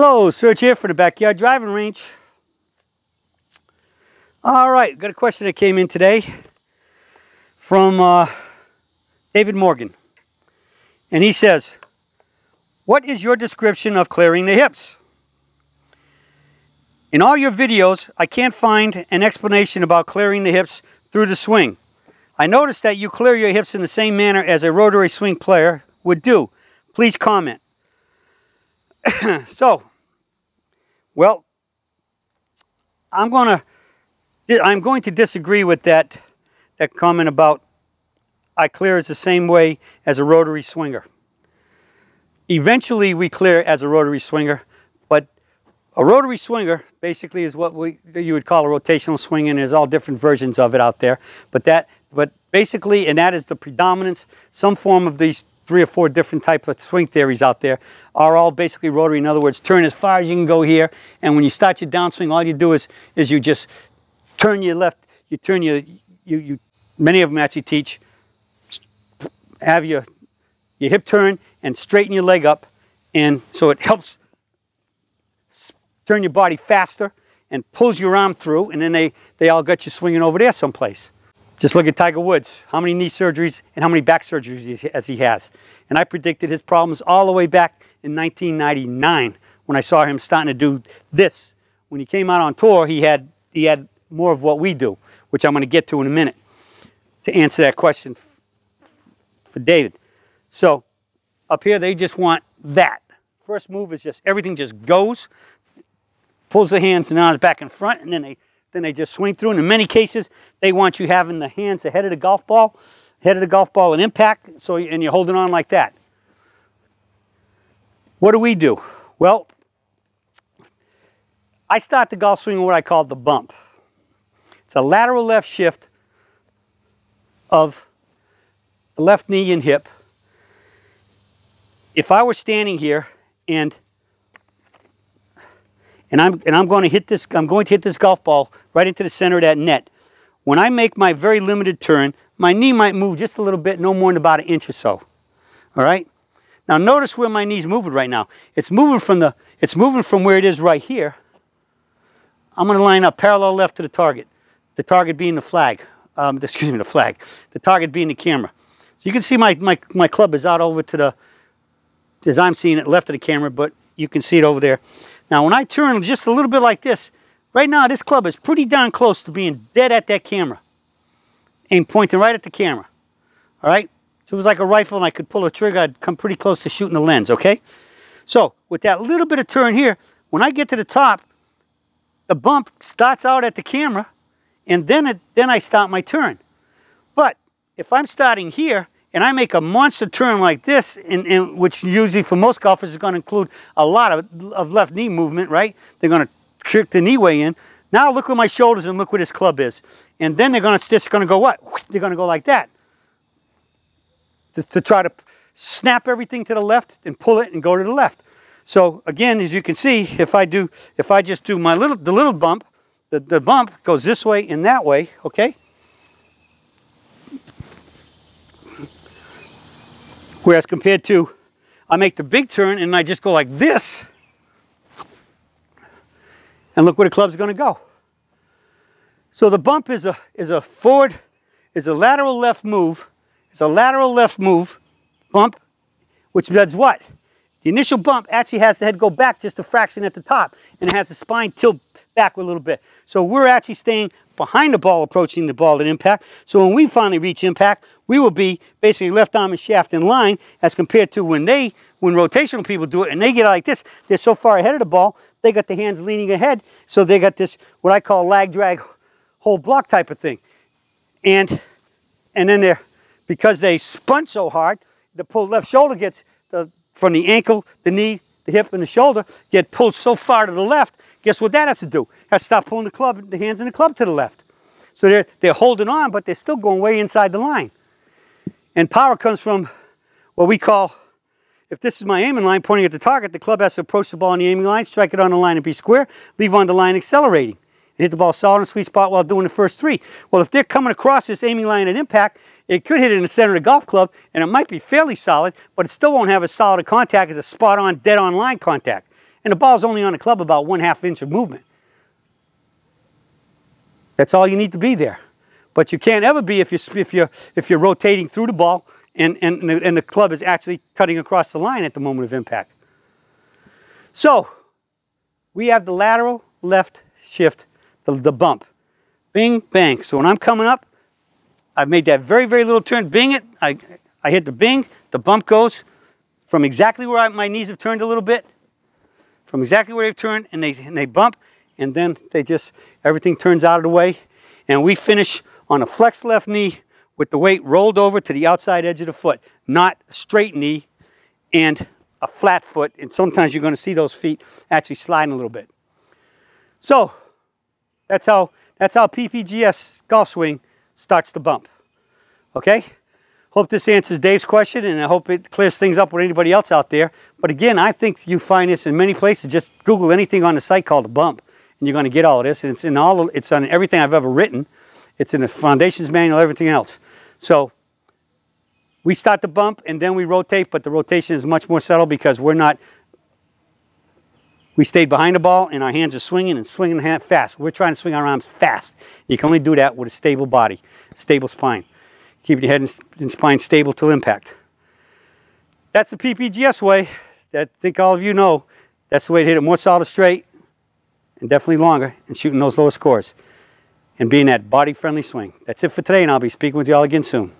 Hello, Serge here for the Backyard Driving Range. All right, got a question that came in today from David Morgan. And he says, what is your description of clearing the hips? In all your videos, I can't find an explanation about clearing the hips through the swing. I noticed that you clear your hips in the same manner as a rotary swing player would do. Please comment. Well, I'm going to disagree with that comment about I clear the same way as a rotary swinger. Eventually we clear as a rotary swinger, but a rotary swinger basically is what you would call a rotational swing, and there's all different versions of it out there. But basically, and that is the predominance, some form of these 3 or 4 different type of swing theories out there are all basically rotary. In other words, turn as far as you can go here, and when you start your downswing, all you do is you just turn your left, many of them actually teach, have your hip turn and straighten your leg up, and so it helps turn your body faster and pulls your arm through, and then they all got you swinging over there someplace. Just look at Tiger Woods, how many knee surgeries and how many back surgeries as he has. And I predicted his problems all the way back in 1999 when I saw him starting to do this. When he came out on tour, he had more of what we do, which I'm going to get to in a minute to answer that question for David. So up here, they just want that. First move is just everything just goes, pulls the hands and arms back and front, and then they just swing through. And in many cases, they want you having the hands ahead of the golf ball in impact, and you're holding on like that. What do we do? Well, I start the golf swing with what I call the bump. It's a lateral left shift of the left knee and hip. If I were standing here and I'm going to hit this golf ball right into the center of that net. When I make my very limited turn, my knee might move just a little bit, no more than about 1 inch or so. All right? Now notice where my knee's moving right now. It's moving from where it is right here. I'm going to line up parallel left to the target. The target being the flag. The flag. The target being the camera. So you can see my club is out over to the, as I'm seeing it, left of the camera, but you can see it over there. Now when I turn just a little bit like this, right now this club is pretty darn close to being dead at that camera. And pointing right at the camera. Alright? So it was like a rifle and I could pull a trigger, I'd come pretty close to shooting the lens, okay? So with that little bit of turn here, when I get to the top, the bump starts out at the camera, and then I start my turn. But if I'm starting here, and I make a monster turn like this, which usually for most golfers is going to include a lot of left knee movement, right? They're going to trick the knee way in. Now look where my shoulders and look where this club is. And then they're just going to go what? They're going to go like that. To try to snap everything to the left and pull it and go to the left. So again, as you can see, if I just do the little bump, the bump goes this way and that way, okay? Whereas compared to, I make the big turn and I just go like this, and look where the club's going to go. So the bump is a lateral left move. It's a lateral left move bump, which does what? The initial bump actually has the head go back just a fraction at the top, and it has the spine tilt back a little bit. So we're actually staying behind the ball, approaching the ball at impact. So when we finally reach impact, we will be basically left arm and shaft in line, as compared to when rotational people do it and they get like this, they're so far ahead of the ball, they got the hands leaning ahead, so they got this, what I call lag drag whole block type of thing. And then because they spun so hard, the left shoulder gets, from the ankle, the knee, the hip, and the shoulder, get pulled so far to the left. Guess what that has to do? Has to stop pulling the hands and the club to the left. So they're holding on, but they're still going way inside the line. And power comes from what we call, if this is my aiming line pointing at the target, the club has to approach the ball on the aiming line, strike it on the line and be square, leave on the line accelerating, and hit the ball solid in the sweet spot while doing the first 3. Well, if they're coming across this aiming line at impact, it could hit it in the center of the golf club, and it might be fairly solid, but it still won't have as solid a contact as a spot-on, dead-on line contact. And the ball's only on the club about 1/2 inch of movement. That's all you need to be there. But you can't ever be if you're rotating through the ball and the club is actually cutting across the line at the moment of impact. So we have the lateral left shift, the bump. Bing, bang. So when I'm coming up, I've made that very, very little turn. Bing it. I hit the bing. The bump goes from exactly where my knees have turned a little bit, from exactly where they've turned, and they bump, and then everything turns out of the way, and we finish on a flexed left knee with the weight rolled over to the outside edge of the foot, not a straight knee and a flat foot, and sometimes you're going to see those feet actually sliding a little bit. So that's how PPGS golf swing starts to bump. Okay? Hope this answers Dave's question, and I hope it clears things up with anybody else out there. But again, I think you find this in many places. Just Google anything on the site called a bump, and you're going to get all of this. And it's on everything I've ever written. It's in the foundations manual, everything else. So we start the bump and then we rotate, but the rotation is much more subtle because we stayed behind the ball and our hands are swinging and swinging fast. We're trying to swing our arms fast. You can only do that with a stable body, stable spine. Keep your head and spine stable till impact. That's the PPGS way. I think all of you know that's the way to hit it more solid straight and definitely longer and shooting those lower scores and being that body-friendly swing. That's it for today, and I'll be speaking with you all again soon.